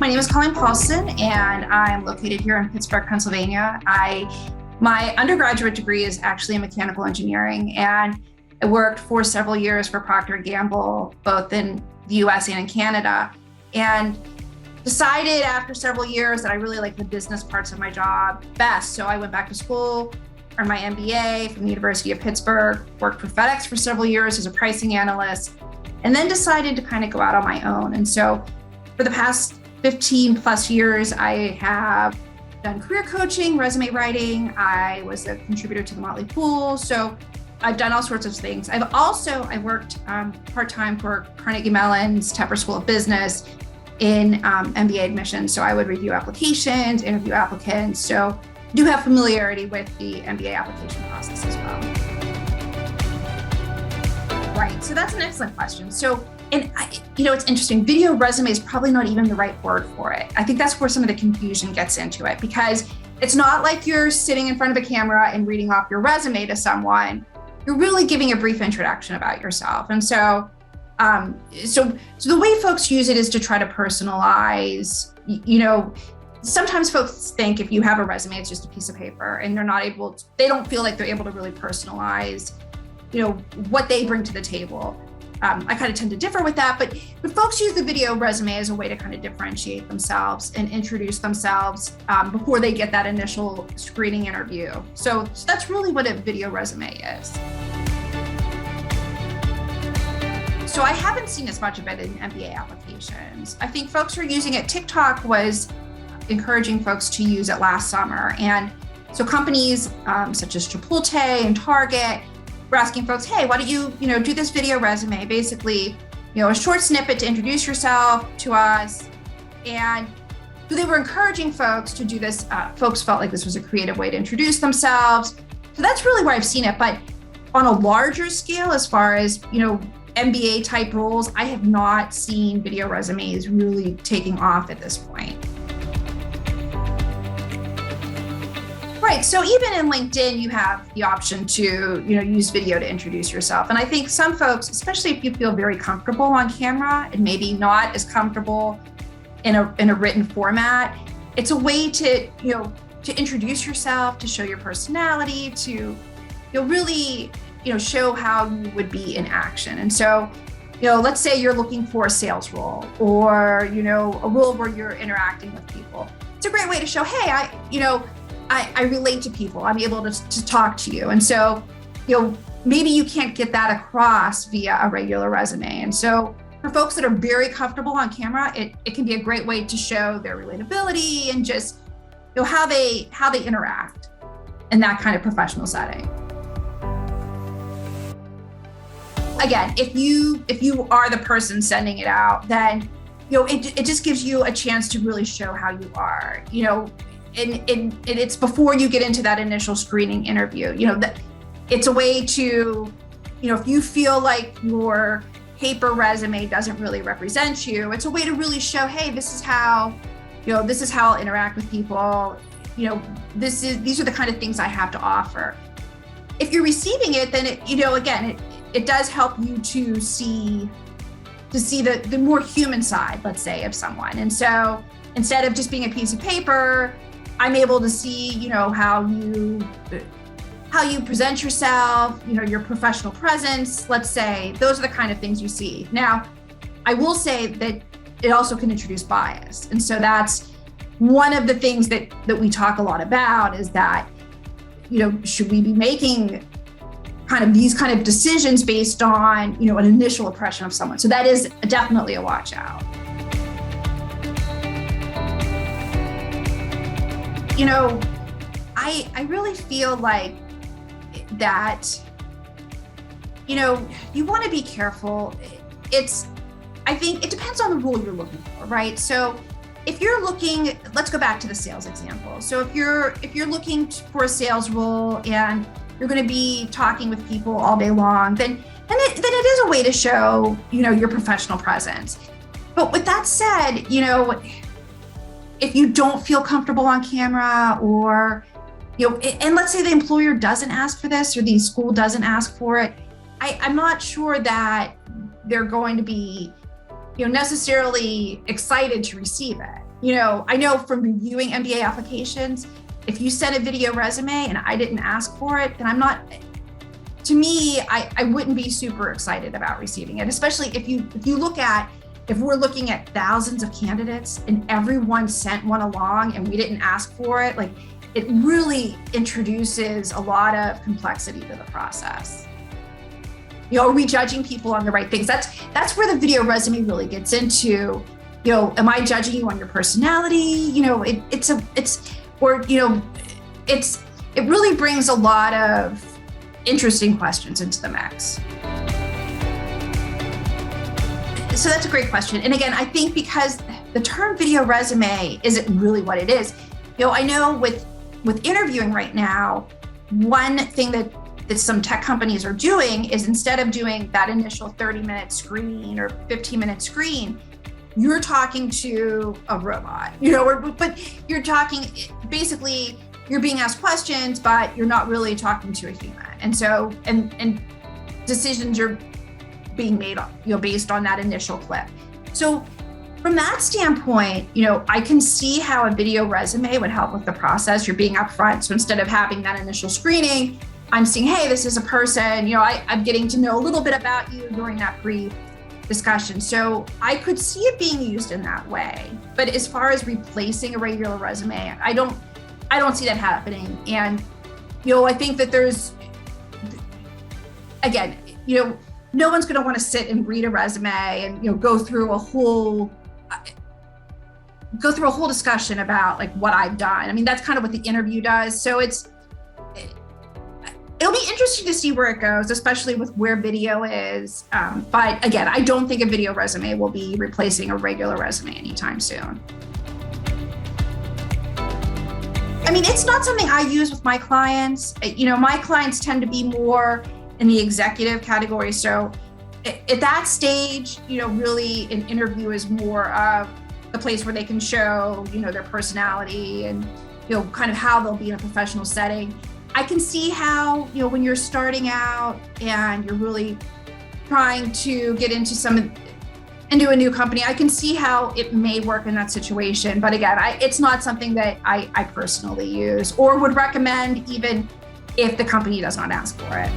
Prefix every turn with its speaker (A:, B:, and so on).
A: my name is Colleen Paulson, and I'm located here in Pittsburgh, Pennsylvania. My undergraduate degree is actually in mechanical engineering, and I worked for several years for Procter & Gamble, both in the US and in Canada, and decided after several years that I really liked the business parts of my job best. So I went back to school, earned my MBA from the University of Pittsburgh, worked for FedEx for several years as a pricing analyst, and then decided to kind of go out on my own. And so for the past 15 plus years, I have done career coaching, resume writing. I was a contributor to the Motley Fool. So I've done all sorts of things. I worked part-time for Carnegie Mellon's Tepper School of Business in MBA admissions. So I would review applications, interview applicants. So I do have familiarity with the MBA application process as well. Right, so that's an excellent question. It's interesting. Video resume is probably not even the right word for it. I think that's where some of the confusion gets into it, because it's not like you're sitting in front of a camera and reading off your resume to someone. You're really giving a brief introduction about yourself. And so the way folks use it is to try to personalize. Sometimes folks think if you have a resume, it's just a piece of paper, and they don't feel like they're able to really personalize, what they bring to the table. I kind of tend to differ with that, but folks use the video resume as a way to kind of differentiate themselves and introduce themselves before they get that initial screening interview. So that's really what a video resume is. So I haven't seen as much of it in MBA applications. I think folks are using it. TikTok was encouraging folks to use it last summer. And so companies such as Chipotle and Target we're asking folks, hey, why don't you, do this video resume? Basically, a short snippet to introduce yourself to us. And so they were encouraging folks to do this. Folks felt like this was a creative way to introduce themselves. So that's really where I've seen it. But on a larger scale, as far as, MBA type roles, I have not seen video resumes really taking off at this point. Right. So even in LinkedIn, you have the option to, use video to introduce yourself. And I think some folks, especially if you feel very comfortable on camera and maybe not as comfortable in a written format, it's a way to introduce yourself, to show your personality, to really, show how you would be in action. And so, let's say you're looking for a sales role or, a role where you're interacting with people. It's a great way to show, hey, I relate to people. I'm able to talk to you. And so, maybe you can't get that across via a regular resume. And so for folks that are very comfortable on camera, it can be a great way to show their relatability and just, how they interact in that kind of professional setting. Again, if you are the person sending it out, then, it just gives you a chance to really show how you are, and it's before you get into that initial screening interview. It's a way to, if you feel like your paper resume doesn't really represent you, it's a way to really show, hey, this is how I'll interact with people. These are the kind of things I have to offer. If you're receiving it, then it does help you to see the more human side, let's say, of someone. And so instead of just being a piece of paper, I'm able to see, how you present yourself, your professional presence, let's say. Those are the kind of things you see. Now, I will say that it also can introduce bias. And so that's one of the things that we talk a lot about is that, should we be making these kind of decisions based on, an initial impression of someone? So that is definitely a watch out. I really feel like that, you want to be careful. I think it depends on the role you're looking for, right? So if you're looking, let's go back to the sales example. So if you're looking for a sales role and you're going to be talking with people all day long, then it is a way to show, your professional presence. But with that said, if you don't feel comfortable on camera or, and let's say the employer doesn't ask for this or the school doesn't ask for it, I'm not sure that they're going to be, necessarily excited to receive it. I know from reviewing MBA applications, if you sent a video resume and I didn't ask for it, then to me, I wouldn't be super excited about receiving it, especially if we're looking at thousands of candidates and everyone sent one along and we didn't ask for it, like it really introduces a lot of complexity to the process. Are we judging people on the right things? That's where the video resume really gets into, am I judging you on your personality? It really brings a lot of interesting questions into the mix. So that's a great question. And again, I think because the term video resume isn't really what it is. I know with interviewing right now, one thing that some tech companies are doing is instead of doing that initial 30-minute screen or 15-minute screen, you're talking to a robot, but you're talking, basically you're being asked questions, but you're not really talking to a human. And so, and decisions are being made, based on that initial clip. So from that standpoint, I can see how a video resume would help with the process. You're being upfront. So instead of having that initial screening, I'm seeing, hey, this is a person, I'm getting to know a little bit about you during that brief discussion. So I could see it being used in that way. But as far as replacing a regular resume, I don't see that happening. And, I think that there's, again, no one's going to want to sit and read a resume and, go through a whole discussion about like what I've done. I mean, that's kind of what the interview does. So it'll be interesting to see where it goes, especially with where video is. But again, I don't think a video resume will be replacing a regular resume anytime soon. I mean, it's not something I use with my clients. My clients tend to be more in the executive category. So at that stage, really an interview is more of the place where they can show, their personality and, kind of how they'll be in a professional setting. I can see how, when you're starting out and you're really trying to get into a new company, I can see how it may work in that situation. But again, it's not something that I personally use or would recommend, even if the company does not ask for it.